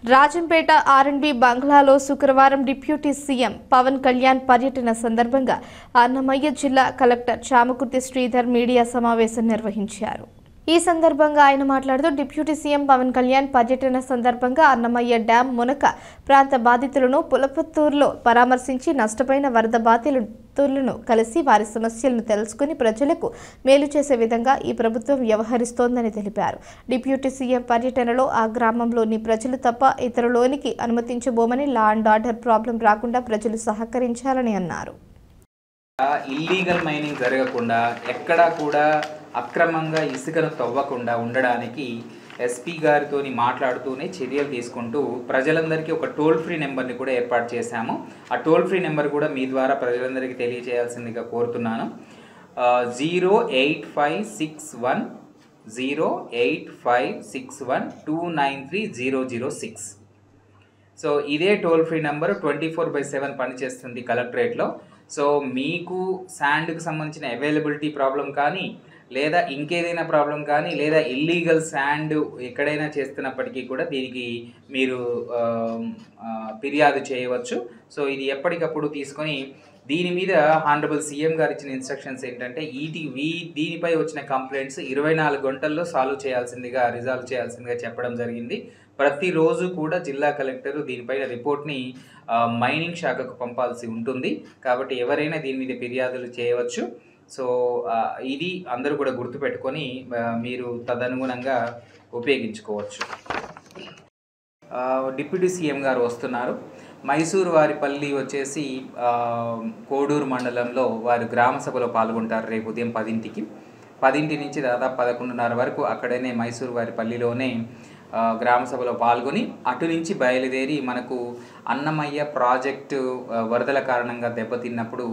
రాజంపేట ఆర్ఎండ్బి బంగ్లాలో శుక్రవారం డిప్యూటీ సీఎం పవన్ కళ్యాణ్ పర్యటన సందర్భంగా అన్నమయ్య జిల్లా కలెక్టర్ చామకుర్తి శ్రీధర్ మీడియా సమావేశం నిర్వహించారు. ఈ సందర్భంగా ఆయన మాట్లాడుతూ డిప్యూటీ సీఎం పవన్ కళ్యాణ్ పర్యటన సందర్భంగా అన్నమయ్య డ్యాం మునక ప్రాంత బాధితులను పులపత్తూరులో పరామర్శించి నష్టపోయిన వరద బాధితులను కలిసి వారి సమస్యలను తెలుసుకుని ప్రజలకు మేలు చేసే విధంగా ఈ ప్రభుత్వం వ్యవహరిస్తోందని తెలిపారు. డిప్యూటీ సీఎం పర్యటనలో ఆ గ్రామంలోని ప్రజలు తప్ప ఇతరులోనికి అనుమతించబోమని, లా అండ్ ఆర్డర్ ప్రాబ్లం రాకుండా ప్రజలు సహకరించాలని అన్నారు. ఇల్లీగల్ మైనింగ్ జరగకుండా ఎక్కడా కూడా అక్రమంగా ఇసుకను తవ్వకుండా ఉండడానికి ఎస్పీ గారితో మాట్లాడుతూనే చర్యలు తీసుకుంటూ ప్రజలందరికీ ఒక టోల్ ఫ్రీ నెంబర్ని కూడా ఏర్పాటు చేశాము. ఆ టోల్ ఫ్రీ నెంబర్ కూడా మీ ద్వారా ప్రజలందరికీ తెలియజేయాల్సిందిగా కోరుతున్నాను. 08561 సో ఇదే టోల్ ఫ్రీ నెంబర్ 24/7 పనిచేస్తుంది కలెక్టరేట్లో. సో మీకు శాండ్కి సంబంధించిన అవైలబిలిటీ ప్రాబ్లం కానీ, లేదా ఇంకేదైనా ప్రాబ్లం కానీ, లేదా ఇల్లీగల్ శాండ్ ఎక్కడైనా చేస్తున్నప్పటికీ కూడా దీనికి మీరు ఫిర్యాదు చేయవచ్చు. సో ఇది ఎప్పటికప్పుడు తీసుకొని దీని మీద హానరబుల్ సీఎం గారు ఇచ్చిన ఇన్స్ట్రక్షన్స్ ఏంటంటే దీనిపై వచ్చిన కంప్లైంట్స్ 24 గంటల్లో రిజాల్వ్ చేయాల్సిందిగా చెప్పడం జరిగింది. ప్రతిరోజు కూడా జిల్లా కలెక్టర్ దీనిపైన రిపోర్ట్ని మైనింగ్ శాఖకు పంపాల్సి ఉంటుంది. కాబట్టి ఎవరైనా దీని మీద ఫిర్యాదులు చేయవచ్చు. సో ఇది అందరూ కూడా గుర్తుపెట్టుకొని మీరు తదనుగుణంగా ఉపయోగించుకోవచ్చు. డిప్యూటీ సీఎం గారు వస్తున్నారు. మైసూరు వారిపల్లి వచ్చేసి కోడూరు మండలంలో వారు గ్రామ సభలో పాల్గొంటారు రేపు ఉదయం 10 నుంచి దాదాపు 11:30 వరకు అక్కడనే మైసూరు వారిపల్లిలోనే గ్రామ సభలో పాల్గొని అటు నుంచి బయలుదేరి మనకు అన్నమయ్య ప్రాజెక్టు వరదల కారణంగా దెబ్బతిన్నప్పుడు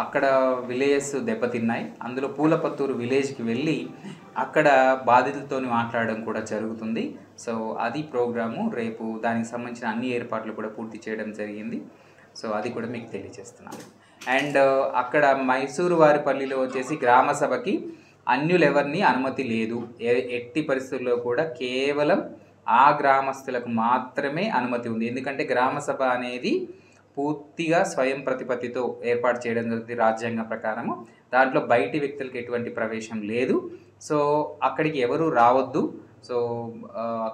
అక్కడ విలేజెస్ దెబ్బతిన్నాయి. అందులో పూలపత్తూరు విలేజ్కి వెళ్ళి అక్కడ బాధితులతో మాట్లాడడం కూడా జరుగుతుంది. సో అది ప్రోగ్రాము. రేపు దానికి సంబంధించిన అన్ని ఏర్పాట్లు కూడా పూర్తి చేయడం జరిగింది. సో అది కూడా మీకు తెలియజేస్తున్నాను. అండ్ అక్కడ మైసూరు వారిపల్లిలో వచ్చేసి గ్రామ సభకి అన్యులెవరిని అనుమతి లేదు. ఎట్టి పరిస్థితుల్లో కూడా కేవలం ఆ గ్రామస్తులకు మాత్రమే అనుమతి ఉంది. ఎందుకంటే గ్రామ సభ అనేది పూర్తిగా స్వయం ప్రతిపత్తితో ఏర్పాటు చేయడం జరుగుతుంది రాజ్యాంగం ప్రకారము. దాంట్లో బయటి వ్యక్తులకు ఎటువంటి ప్రవేశం లేదు. సో అక్కడికి ఎవరు రావద్దు. సో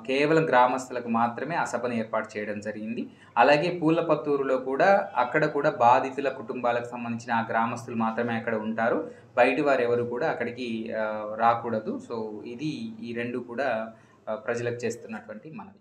కేవలం గ్రామస్తులకు మాత్రమే ఆ సభను ఏర్పాటు చేయడం జరిగింది. అలాగే పూలపత్తూరులో కూడా అక్కడ కూడా బాధితుల కుటుంబాలకు సంబంధించిన ఆ గ్రామస్తులు మాత్రమే అక్కడ ఉంటారు. బయటి వారు ఎవరు కూడా అక్కడికి రాకూడదు. సో ఇది ఈ రెండు కూడా ప్రజలకు చేస్తున్నటువంటి మనవి.